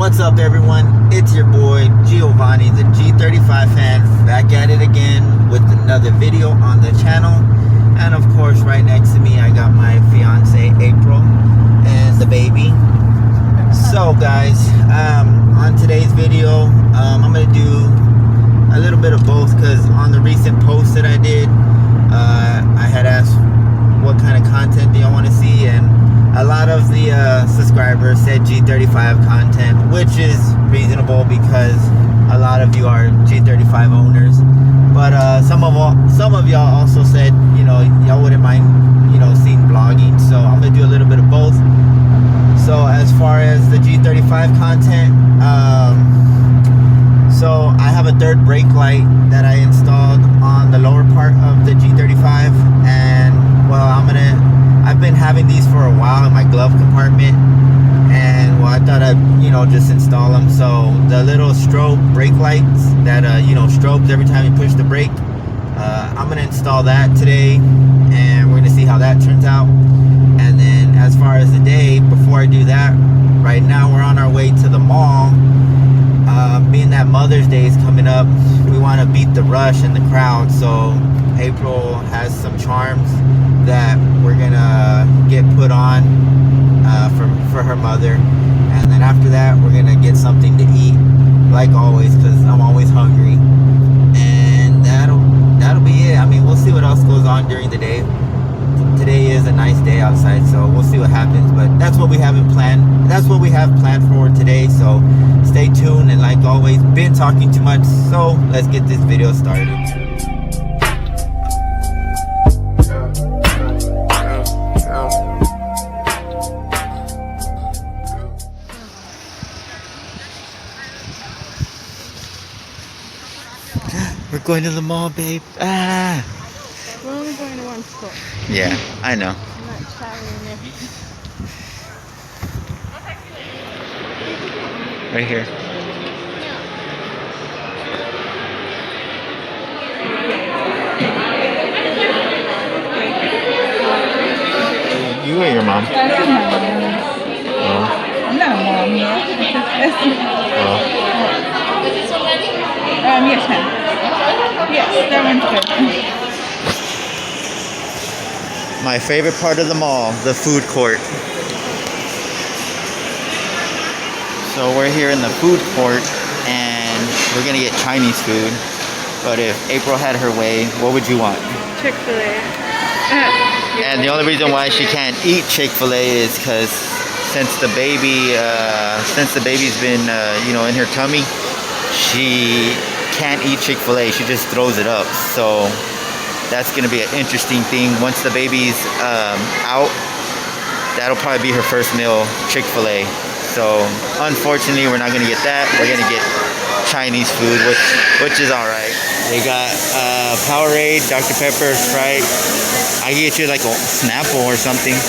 What's up, everyone? It's your boy Giovanni, the G35 fan, back at it again with another video on the channel. And of course, right next to me I got my fiance April and the baby. So guys, on today's video, I'm gonna do a little bit of both, because on the recent post that I did, I had asked what kind of content do y'all want to see, and a lot of the subscribers said G35 content, which is reasonable because a lot of you are G35 owners. But some of y'all also said, you know, y'all wouldn't mind, you know, seeing vlogging. So I'm gonna do a little bit of both. So as far as the G35 content, so I have a third brake light that I installed on the lower part of the G35, and well, I've been having these for a while in my glove compartment, and well, I thought I'd, you know, just install them. So the little strobe brake lights that you know, strobes every time you push the brake, I'm gonna install that today, and we're gonna see how that turns out. And then as far as the day, before I do that, right now we're on our way to the mall. Being that Mother's Day is coming up, we want to beat the rush and the crowd. So April has some charms that we're gonna get put on for her mother, and then after that we're gonna get something to eat, like always, because I'm always hungry. And that'll be it. I mean, we'll see what else goes on during the day. Today is a nice day outside, so we'll see what happens, but that's what we have planned. That's what we have planned for today, so stay tuned. And like always, been talking too much, so let's get this video started. We're going to the mall, babe. Ah. We're only going to one store. Yeah, I know. I'm not traveling there. Right here. You or your mom? I'm not my mom. Oh. I'm not a mom yet. Oh. Yes, ma'am. Yes, that one's good. My favorite part of the mall, the food court. So we're here in the food court, and we're gonna get Chinese food. But if April had her way, what would you want? Chick-fil-A. And the only reason why she can't eat Chick-fil-A is because since the baby's been you know, in her tummy, she can't eat Chick-fil-A. She just throws it up. So that's gonna be an interesting thing. Once the baby's out, that'll probably be her first meal, Chick-fil-A. So unfortunately, we're not gonna get that. We're gonna get Chinese food, which is all right. They got Powerade, Dr. Pepper, Sprite. I can get you like a Snapple or something.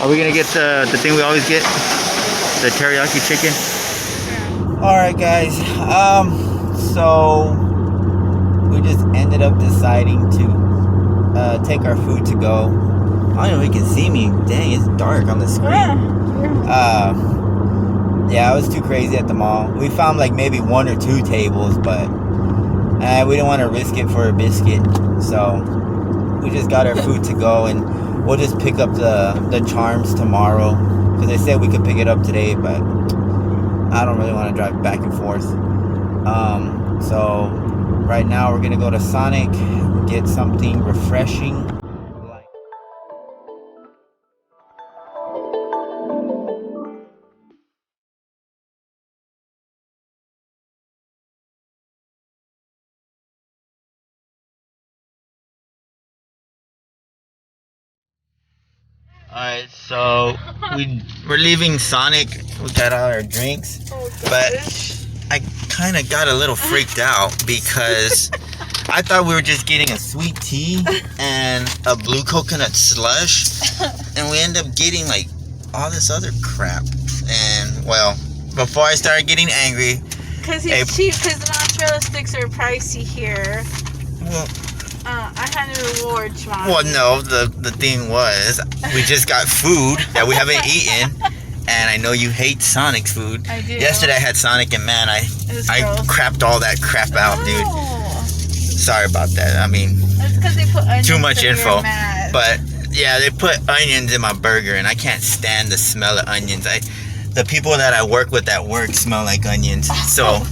Are we gonna get the thing we always get? The teriyaki chicken? Alright guys, so we just ended up deciding to take our food to go. I don't know if you can see me. Dang, it's dark on the screen. Yeah, it was too crazy at the mall. We found like maybe 1 or 2 tables, but we didn't want to risk it for a biscuit. So we just got our food to go, and we'll just pick up the charms tomorrow, because they said we could pick it up today, but I don't really want to drive back and forth. So right now we're gonna go to Sonic, get something refreshing. Alright, so we're leaving Sonic. We got all our drinks, but I kind of got a little freaked out because I thought we were just getting a sweet tea and a blue coconut slush, and we end up getting like all this other crap. And well, before I started getting angry, because he's cheap, because the mozzarella sticks are pricey here. Well, I had reward, Sean. Well, no, the thing was, we just got food that we haven't eaten, and I know you hate Sonic's food. I do. Yesterday I had Sonic, and man, I gross. crapped all that crap out, dude. Oh. Sorry about that. I mean, It's because they put onions too much so info. you're mad. But yeah, they put onions in my burger, and I can't stand the smell of onions. The people that I work with at work smell like onions, so.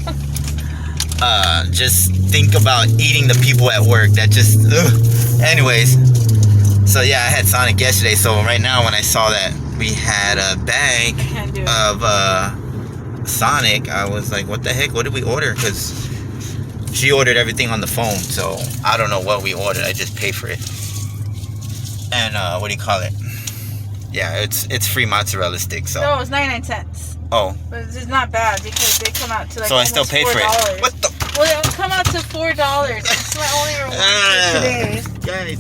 Just think about eating the people at work. That just, ugh. Anyways, so yeah, I had Sonic yesterday. So right now, when I saw that we had a bag of Sonic, I was like, what the heck? What did we order? Because she ordered everything on the phone, so I don't know what we ordered. I just paid for it. And what do you call it? Yeah, it's free mozzarella sticks. So no, it's 99 cents. Oh, but it's not bad because they come out to like. So I still paid for it. What the? Well, it will come out to $4. It's my only reward for today.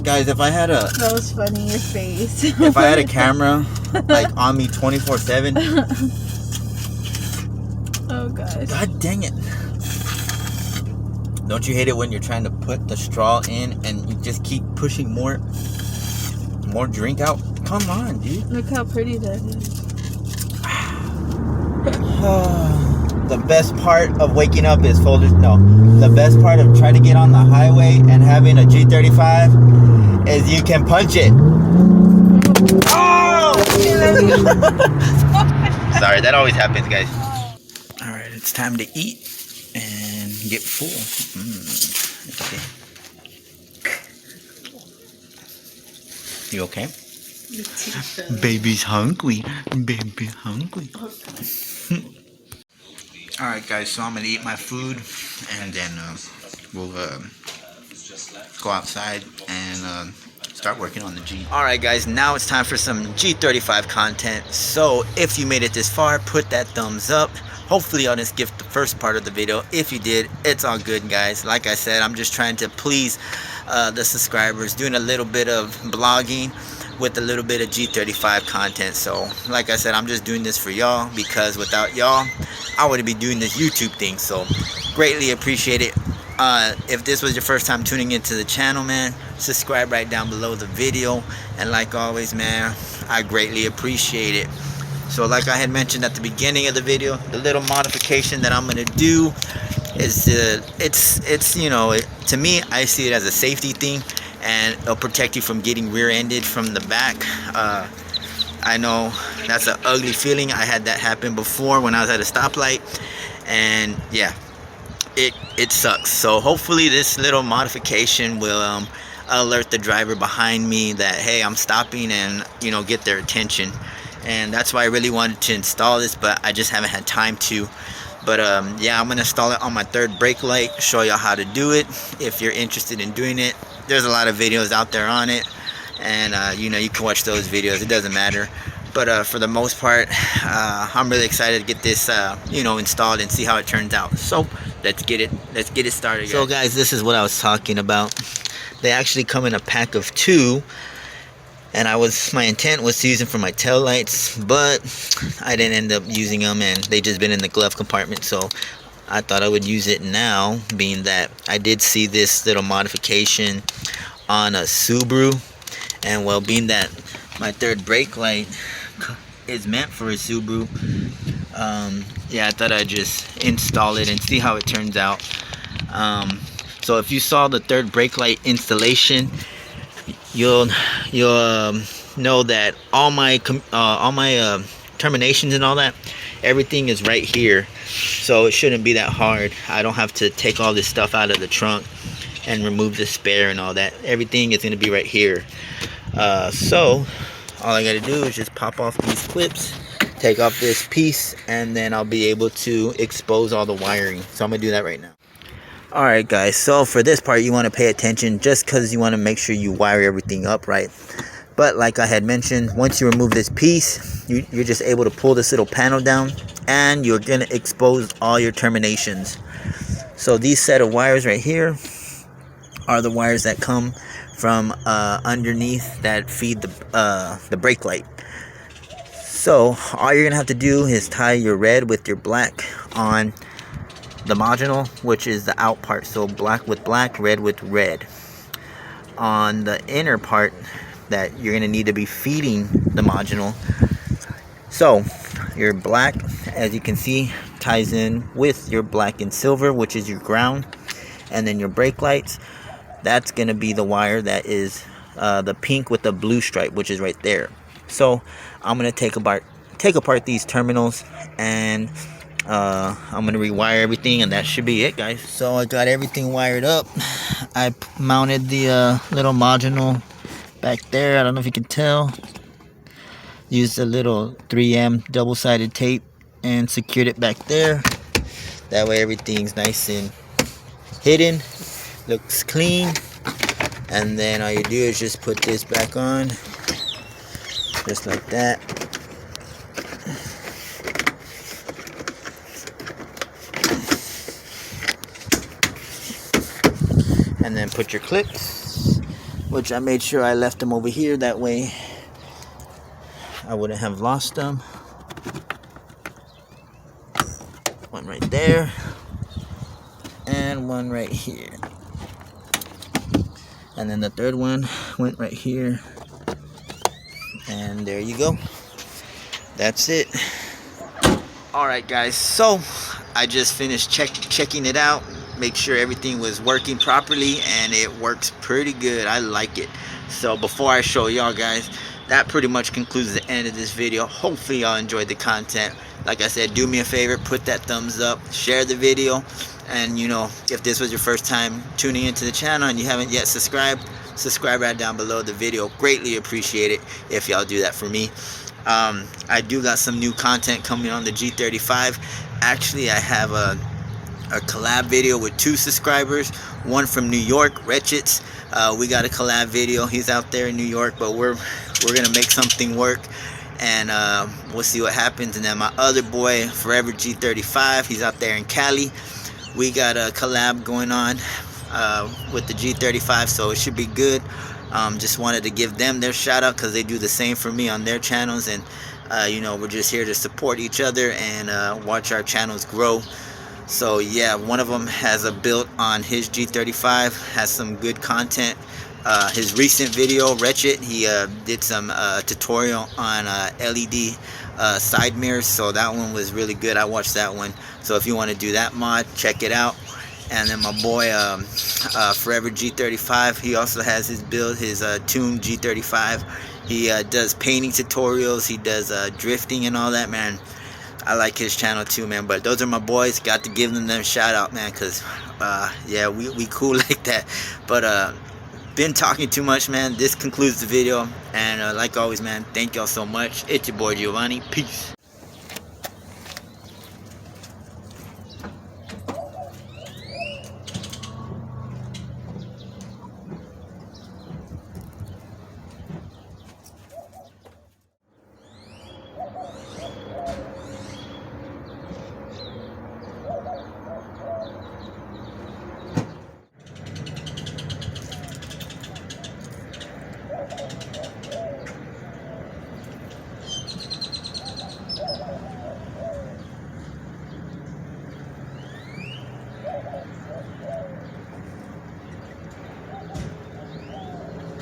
Guys, if I had a That was funny, your face. if I had a camera like on me 24/7, oh gosh. God dang it! Don't you hate it when you're trying to put the straw in and you just keep pushing more drink out? Come on, dude. Look how pretty that is. The best part of waking up is the best part of trying to get on the highway and having a G35 is you can punch it. Oh! Sorry, that always happens, guys. Alright, it's time to eat and get full. Okay. You okay? Baby's hungry. Baby hungry. Alright guys, so I'm gonna eat my food and then we'll go outside and start working on the G. Alright guys, now it's time for some G35 content. So if you made it this far, put that thumbs up. Hopefully y'all didn't skip the first part of the video. If you did, it's all good, guys. Like I said, I'm just trying to please the subscribers, doing a little bit of blogging with a little bit of G35 content. So like I said, I'm just doing this for y'all because without y'all I wouldn't be doing this YouTube thing. So greatly appreciate it. If this was your first time tuning into the channel, man, subscribe right down below the video, and like always, man, I greatly appreciate it. So like I had mentioned at the beginning of the video, the little modification that I'm gonna do is it's you know, to me, I see it as a safety thing, and it'll protect you from getting rear-ended from the back. I know that's an ugly feeling. I had that happen before when I was at a stoplight, and yeah, it sucks. So hopefully this little modification will alert the driver behind me that, hey, I'm stopping, and you know, get their attention. And that's why I really wanted to install this, but I just haven't had time to. But yeah, I'm gonna install it on my third brake light, show y'all how to do it. If you're interested in doing it, there's a lot of videos out there on it, and you know, you can watch those videos, it doesn't matter. But for the most part, I'm really excited to get this you know, installed and see how it turns out. So let's get it started, guys. So guys, this is what I was talking about. They actually come in a pack of 2, and my intent was to use them for my tail lights, but I didn't end up using them, and they just been in the glove compartment. So I thought I would use it now, being that I did see this little modification on a Subaru, and well, being that my third brake light is meant for a Subaru, yeah, I thought I'd just install it and see how it turns out. So if you saw the third brake light installation, you'll know that all my terminations and all that, everything is right here. So it shouldn't be that hard. I don't have to take all this stuff out of the trunk and remove the spare and all that. Everything is going to be right here. So all I got to do is just pop off these clips, take off this piece, and then I'll be able to expose all the wiring. So I'm going to do that right now. Alright guys, so for this part you want to pay attention, just because you want to make sure you wire everything up right. But like I had mentioned, once you remove this piece, you're just able to pull this little panel down, and you're going to expose all your terminations. So these set of wires right here are the wires that come from underneath that feed the brake light. So all you're going to have to do is tie your red with your black on the marginal, which is the out part. So black with black, red with red. on the inner part that you're gonna need to be feeding the module. So your black, as you can see, ties in with your black and silver, which is your ground, and then your brake lights, that's gonna be the wire that is the pink with the blue stripe, which is right there. So I'm gonna take apart these terminals, and I'm gonna rewire everything, and that should be it, guys. So I got everything wired up. I mounted the little module back there. I don't know if you can tell. Used a little 3M double-sided tape and secured it back there. That way everything's nice and hidden, looks clean. And then all you do is just put this back on, just like that. And then put your clips, which I made sure I left them over here, that way I wouldn't have lost them. One right there and one right here, and then the third one went right here, and there you go. That's it. Alright guys, so I just finished checking it out, make sure everything was working properly, and it works pretty good. I like it. So before I show y'all guys, that pretty much concludes the end of this video. Hopefully y'all enjoyed the content. Like I said, do me a favor, put that thumbs up, share the video, and you know, if this was your first time tuning into the channel and you haven't yet subscribed, subscribe right down below the video. Greatly appreciate it if y'all do that for me. I do got some new content coming on the G35. Actually, I have a collab video with 2 subscribers, one from New York, Wretchets. We got a collab video. He's out there in New York, but we're gonna make something work, and we'll see what happens. And then my other boy, Forever G35, he's out there in Cali. We got a collab going on with the G35, so it should be good. Just wanted to give them their shout out because they do the same for me on their channels, and you know, we're just here to support each other and watch our channels grow. So yeah, one of them has a build on his G35, has some good content. His recent video, Wretched, he did some tutorial on LED side mirrors, so that one was really good. I watched that one. So if you want to do that mod, check it out. And then my boy Forever G35, he also has his build, his tuned G35. He does painting tutorials, he does drifting and all that, man. I like his channel too, man. But those are my boys. Got to give them shout out, man, because yeah, we cool like that. But been talking too much, man. This concludes the video, and like always, man, thank y'all so much. It's your boy Giovanni. Peace.